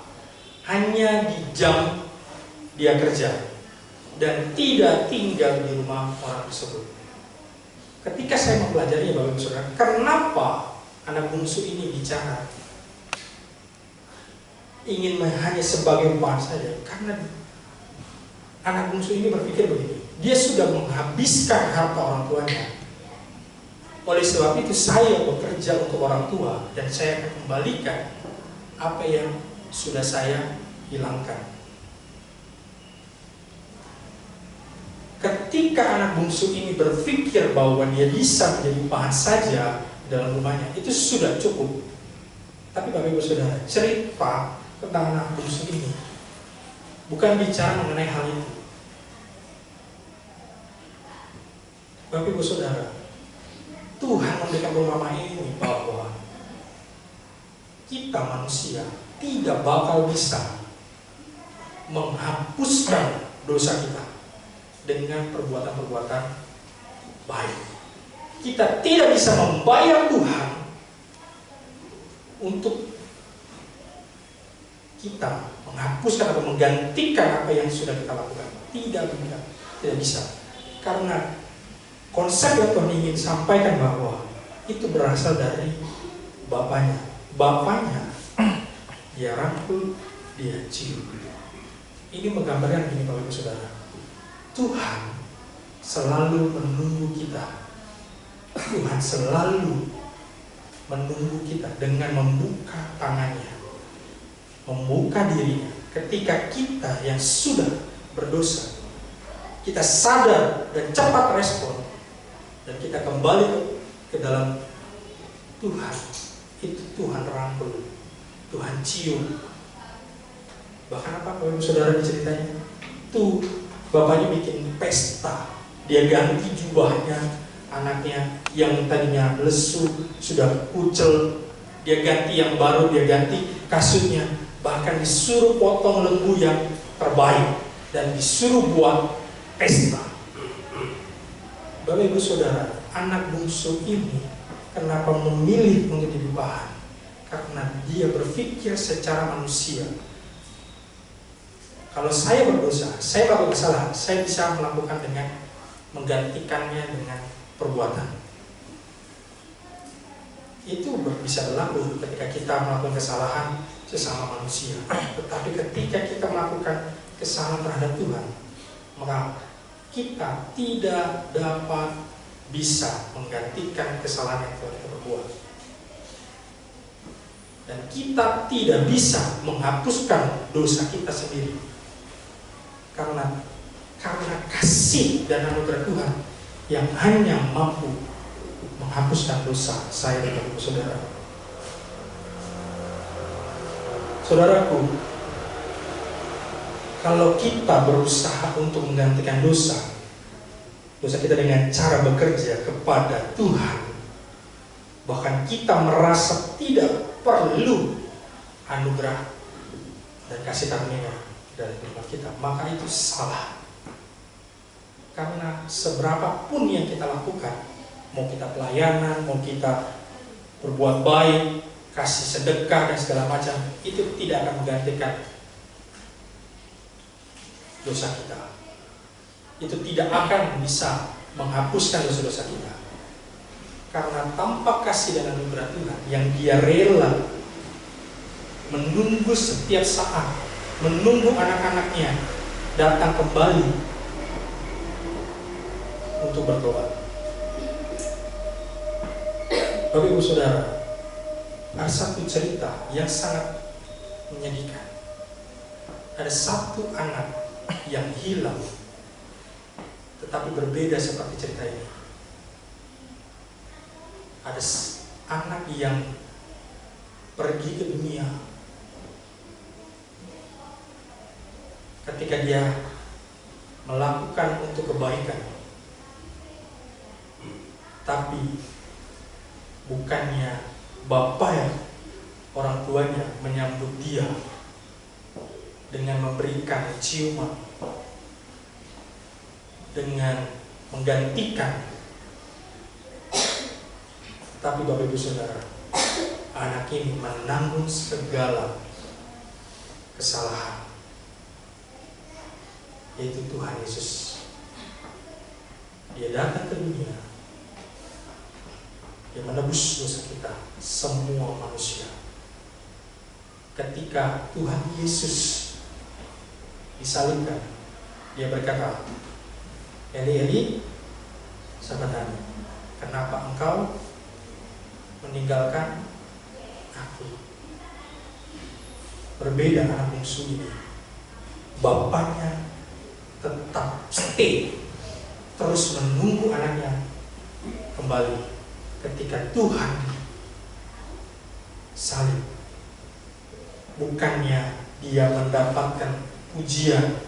hanya di jam dia kerja dan tidak tinggal di rumah orang tersebut. Ketika saya mempelajari Bapak Ibu Saudara, kenapa anak bungsu ini bicara? ingin hanya sebagai upah saja. Karena anak bungsu ini berpikir begini, dia sudah menghabiskan harta orang tuanya. Oleh sebab itu saya bekerja untuk orang tua dan saya akan kembalikan apa yang sudah saya hilangkan. Ketika anak bungsu ini berpikir bahwa dia bisa menjadi upahan saja dalam rumahnya, itu sudah cukup. Tapi Bapak Ibu Saudara, cerita tentang anak bungsu ini bukan bicara mengenai hal itu. Bapak Ibu Saudara, Tuhan memberikan rumah ini bahwa kita manusia tidak bakal bisa menghapuskan dosa kita dengan perbuatan-perbuatan baik. Kita tidak bisa membayar Tuhan untuk kita menghapuskan atau menggantikan apa yang sudah kita lakukan. Tidak bisa. Karena konsep yang Tuhan ingin sampaikan bahwa itu berasal dari Bapaknya. Bapaknya dia rangkul, dia cium. Ini menggambarkan gini Bapak Ibu Saudara. Tuhan selalu menunggu kita. Tuhan selalu menunggu kita dengan membuka tangannya, membuka dirinya. Ketika kita yang sudah berdosa, kita sadar dan cepat respon, dan kita kembali ke dalam Tuhan, itu Tuhan rangkul, Tuhan cium. Bahkan apa Bapak Ibu Saudara diceritanya? Tuh bapaknya bikin pesta, dia ganti jubahnya anaknya yang tadinya lesu, sudah kucel, dia ganti yang baru, dia ganti kasurnya, bahkan disuruh potong lembu yang terbaik dan disuruh buat pesta. Bapak Ibu Saudara, anak bungsu ini kenapa memilih menjadi upahan? Karena dia berpikir secara manusia. Kalau saya berdosa, saya melakukan kesalahan, saya bisa melakukan dengan menggantikannya dengan perbuatan. Itu bisa berlaku ketika kita melakukan kesalahan sesama manusia. Tetapi ketika kita melakukan kesalahan terhadap Tuhan, maka kita tidak dapat bisa menggantikan kesalahan yang telah kita perbuat. Dan kita tidak bisa menghapuskan dosa kita sendiri. Karena kasih dan anugerah Tuhan yang hanya mampu menghapuskan dosa saya dan Bapak Ibu Saudara. Saudaraku, kalau kita berusaha untuk menggantikan dosa kita dengan cara bekerja kepada Tuhan, bahkan kita merasa tidak perlu anugerah dan kasih karunia dari Tuhan kita, maka itu salah. Karena seberapapun yang kita lakukan, mau kita pelayanan, mau kita berbuat baik, kasih sedekah dan segala macam, itu tidak akan menggantikan dosa kita. Itu tidak akan bisa menghapuskan dosa-dosa kita. Karena tanpa kasih dan anugerah Tuhan yang dia rela menunggu setiap saat, menunggu anak-anaknya datang kembali untuk bertobat. Bapak Ibu Saudara, ada satu cerita yang sangat menyedihkan. Ada satu anak yang hilang, tetapi berbeda seperti cerita ini. Ada anak yang pergi ke dunia ketika dia melakukan untuk kebaikan, tapi bukannya bapaknya, orang tuanya menyambut dia dengan memberikan ciuman, dengan menggantikan. Tapi Bapak Ibu Saudara, anak ini menanggung segala kesalahan, yaitu Tuhan Yesus. Dia datang ke dunia, dia menebus dosa kita, semua manusia. ketika Tuhan Yesus disalibkan, dia berkata, Eli, Eli, sabachthani, kenapa engkau meninggalkan aku? Berbeda anak bungsu ini, bapaknya tetap stay, terus menunggu anaknya kembali ketika Tuhan salib. Bukannya dia mendapatkan pujian,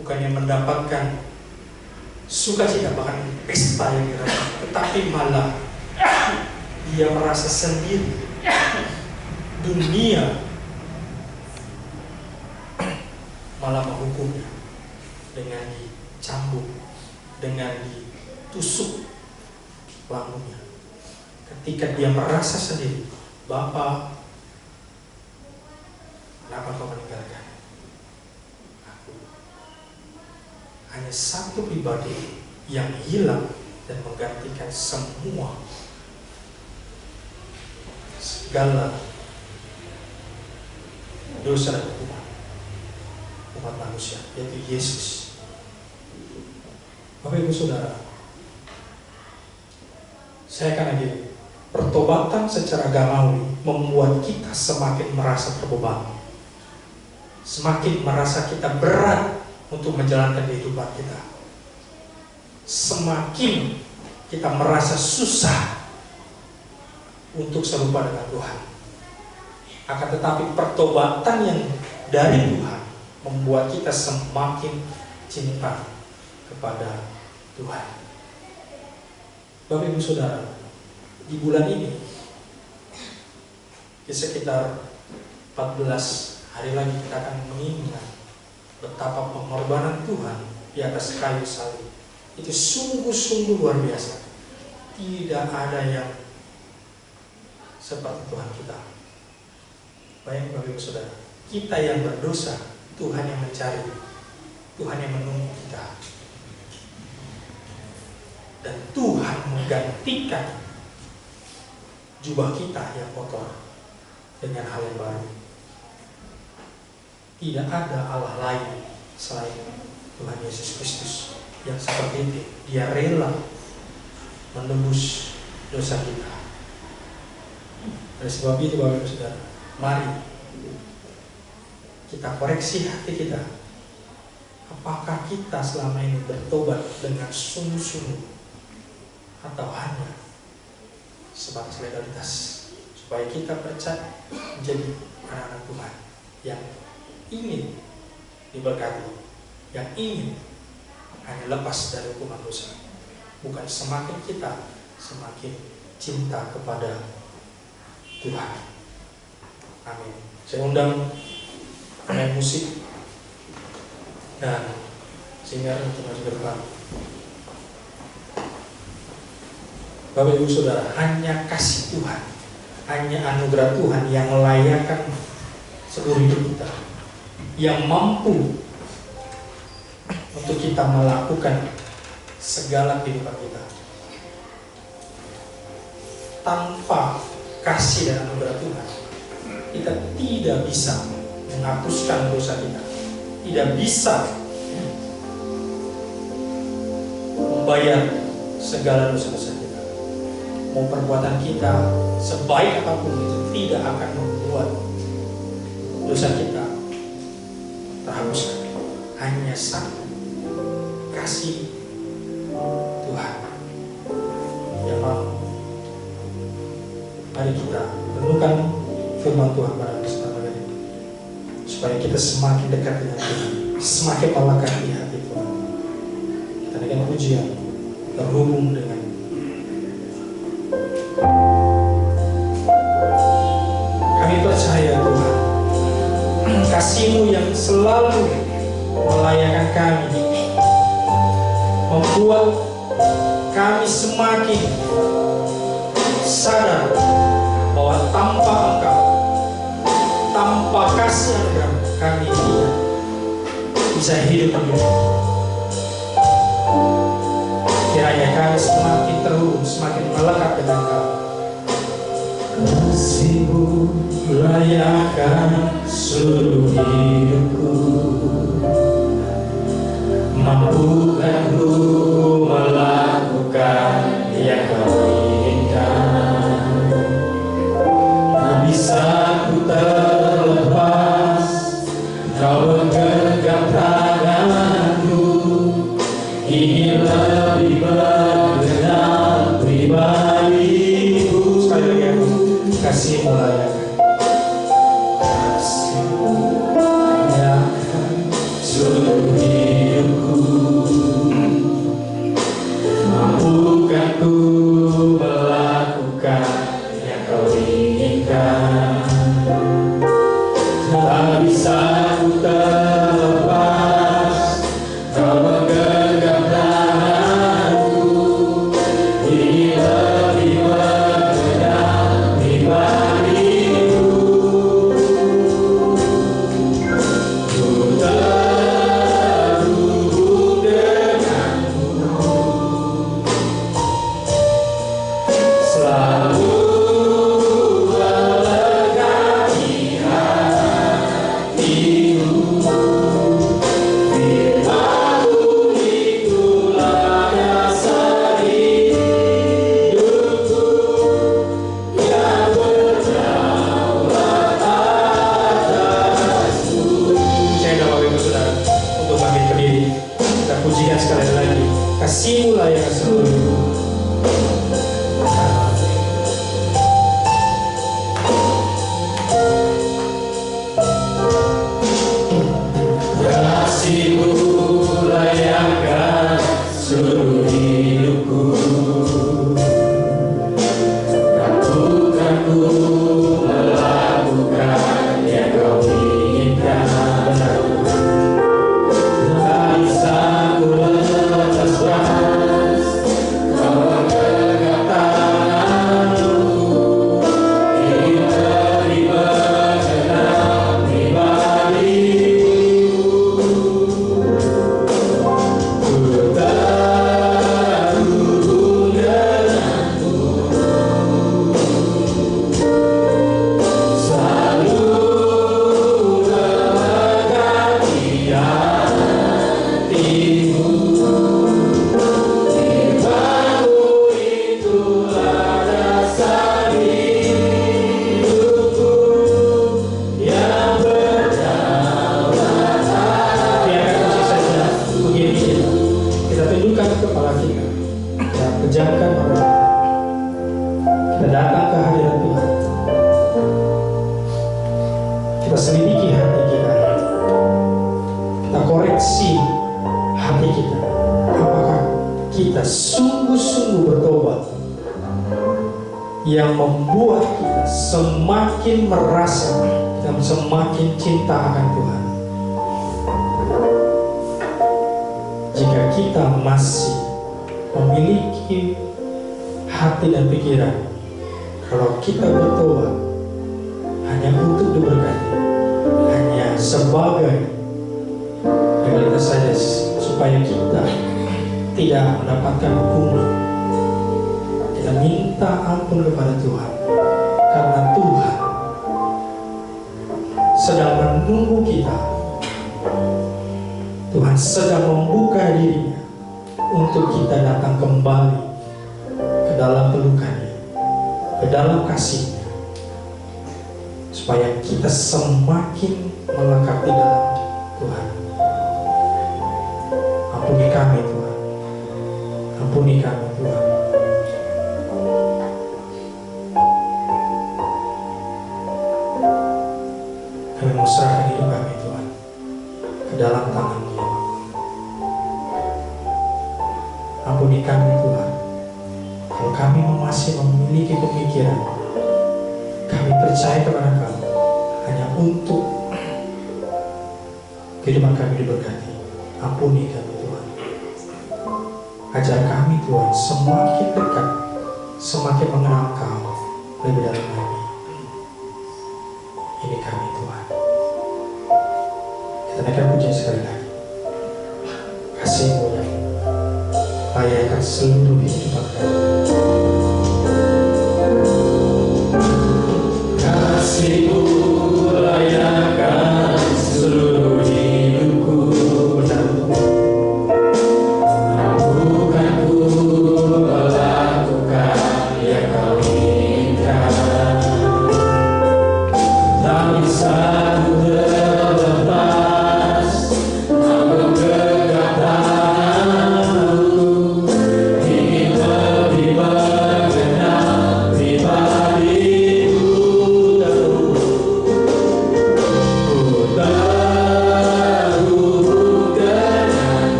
bukannya mendapatkan sukacita, bahkan pesta yang dirasakan, tetapi malah dia merasa sendiri. Dunia malah menghukumnya dengan dicambuk, dengan ditusuk lambungnya. Ketika dia merasa sendiri, Bapa, kenapa kau meninggalkan aku? Hanya satu pribadi yang hilang dan menggantikan segala dosa dan hukuman umat manusia, yaitu Yesus. Bapak Ibu Saudara, saya akan lagi, pertobatan secara agamawi membuat kita semakin merasa terbebani, semakin merasa kita berat untuk menjalankan kehidupan kita, semakin kita merasa susah untuk serupa dengan Tuhan. Akan tetapi pertobatan yang dari Tuhan membuat kita semakin cinta kepada Tuhan. Bapak Ibu Saudara, di bulan ini, di sekitar 14 hari lagi kita akan mengingat betapa pengorbanan Tuhan di atas kayu salib. Itu sungguh-sungguh luar biasa. Tidak ada yang seperti Tuhan kita. Bayangkan Bapak Ibu Saudara, kita yang berdosa, Tuhan yang mencari, Tuhan yang menunggu kita, dan Tuhan menggantikan jubah kita yang kotor dengan hal yang baru. Tidak ada Allah lain selain Tuhan Yesus Kristus yang seperti itu. Dia rela menebus dosa kita. Oleh sebab itu Bapak Ibu Saudara, mari kita koreksi hati kita. Apakah kita selama ini bertobat dengan sungguh-sungguh atau hanya sebatas legalitas, supaya kita percaya menjadi anak-anak Tuhan yang ingin diberkati, yang ingin hanya lepas dari hukuman dosa. Bukan semakin kita semakin cinta kepada Tuhan. Amin. Saya undang pemain musik dan singer untuk maju ke depan. Bapak Ibu Saudara, hanya kasih Tuhan, hanya anugerah Tuhan yang melayakkan seluruh hidup kita, yang mampu untuk kita melakukan segala kehidupan kita. Tanpa kasih dan anugerah Tuhan, kita tidak bisa menghapuskan dosa kita, tidak bisa membayar segala dosa-dosa kita. Mau perbuatan kita sebaik apapun itu tidak akan membuat dosa kita terhapuskan. Hanya satu, kasih Tuhan yang mampu. Mari kita renungkan firman Tuhan pada kesempatan ini, supaya kita semakin dekat dengan Tuhan, semakin melekat di hati Tuhan. Kita dengan pujian terhubung dengan kami percaya Tuhan, kasih-Mu yang selalu melayakkan kami, membuat kami semakin sadar bahwa tanpa Engkau, tanpa kasih anugerah, kami tidak bisa hidup di dunia. Kiranya kami semakin terhubung, semakin melekat dengan Engkau. Kasih-Mu layakkan seluruh hidupku. Mampukan ku melakukan yang kau inginkan. Tak bisa ku terlepas, kau menggenggam tanganku. Ingin lebih mengenal pribadimu. Sekali lagi, kasih melayakan. Seluruh hidupku, mampukan ku melakukan yang kau inginkan. Tak bisa ku terlepas, kau menggenggam tanganku. Ingin lebih mengenal pribadimu. Pujikan sekali lagi, kasihmu layak seluruh. Kasihmu layakkan seluruh hidupku. Mampukan ku melakukan yang kau inginkan. Kepala kita, kita pejamkan mata, kita datang ke hadirat Tuhan, kita selidiki hati kita, kita koreksi hati kita. Apakah kita sungguh-sungguh bertobat yang membuat kita semakin merasa dan semakin cinta akan Tuhan? Jika kita masih memiliki hati dan pikiran kalau kita bertobat hanya untuk diberkati, hanya sebagai realitas saja supaya kita tidak mendapatkan hukuman, kita minta ampun kepada Tuhan, karena Tuhan sedang menunggu kita. Tuhan sedang membuka dirinya untuk kita datang kembali ke dalam pelukannya, ke dalam kasihnya, supaya kita semakin melekat di dalam Tuhan. Ampuni kami Tuhan, ampuni kami Tuhan. Kami mau serahkan hidup kami Tuhan ke dalam tangan-Mu. Ampuni kami Tuhan, kalau kami masih memiliki pemikiran, kami percaya kepada Kau hanya untuk kehidupan kami diberkati. Ampuni kami Tuhan, ajar kami Tuhan semakin dekat, semakin mengenal Kau lebih dalam lagi. Ini kami Tuhan. Kita naikkan pujian sekali lagi. Kasih-Mu yang layakkan seluruh kehidupan kami. Kasih-Mu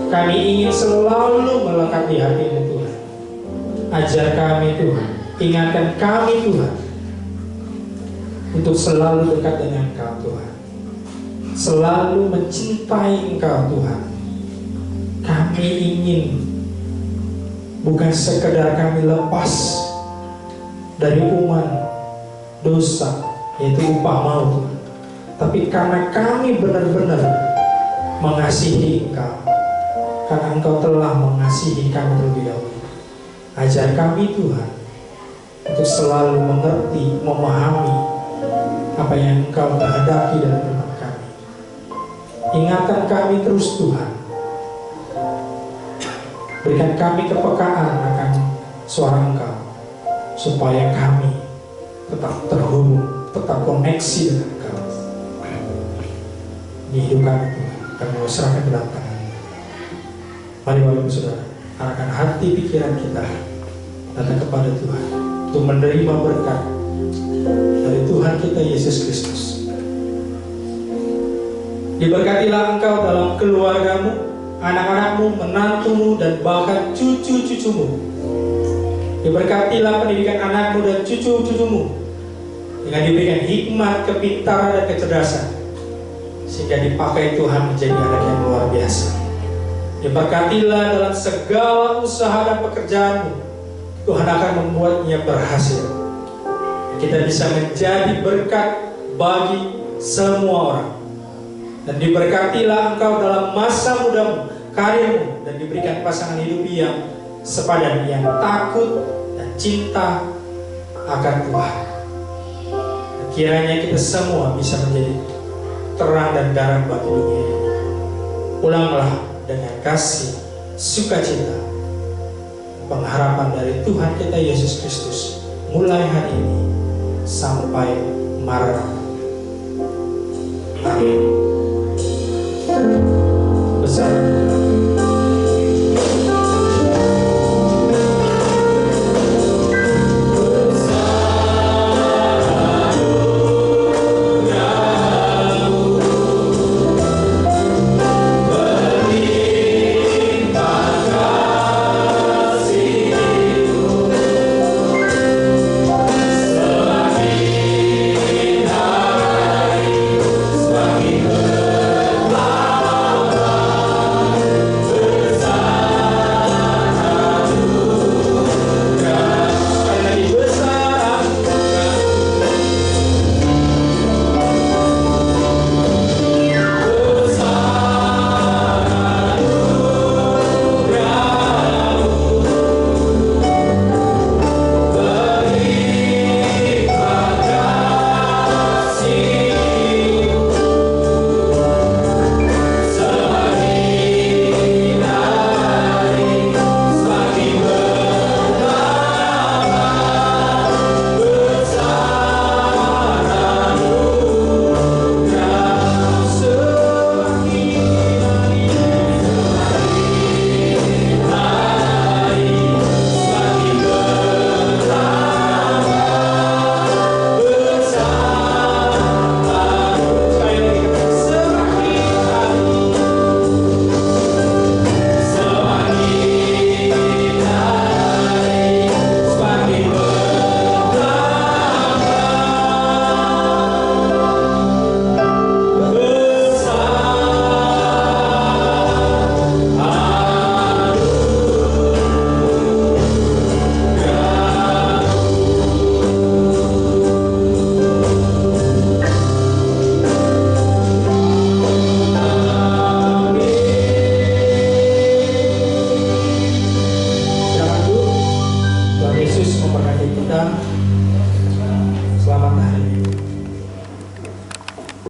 Kami ingin selalu melekat di hati-Mu Tuhan. Ajar kami Tuhan, ingatkan kami Tuhan, untuk selalu dekat dengan Engkau Tuhan, selalu mencintai Engkau Tuhan. Kami ingin bukan sekedar kami lepas dari hukuman dosa, yaitu upah maut Tuhan, tapi karena kami benar-benar mengasihi Engkau, karena Engkau telah mengasihi kami terlebih dahulu. Ajar kami Tuhan untuk selalu mengerti, memahami apa yang Engkau kehendaki dalam hidup kami. Ingatkan kami terus Tuhan. Berikan kami kepekaan akan suara Engkau, supaya kami tetap terhubung, tetap koneksi dengan Engkau di hidup kami Tuhan. Kami mau serahkan ke dalam tangan. Mari Bapak Ibu Saudara, arahkan hati pikiran kita datang kepada Tuhan untuk menerima berkat dari Tuhan kita Yesus Kristus. Diberkatilah engkau dalam keluargamu, anak-anakmu, menantumu, dan bahkan cucu-cucumu. Diberkatilah pendidikan anakmu dan cucu-cucumu dengan diberikan hikmat, kepintaran, dan kecerdasan, sehingga dipakai Tuhan menjadi anak yang luar biasa. Diberkatilah dalam segala usaha dan pekerjaanmu. Tuhan akan membuatnya berhasil. Kita bisa menjadi berkat bagi semua orang. Dan diberkatilah engkau dalam masa mudamu, karirmu, dan diberikan pasangan hidup yang sepadan, yang takut dan cinta akan Tuhan. Dan kiranya kita semua bisa menjadi terang dan garam bagi dunia ini. Ulanglah dengan kasih, sukacita, pengharapan dari Tuhan kita Yesus Kristus mulai hari ini sampai Maranatha. Amin.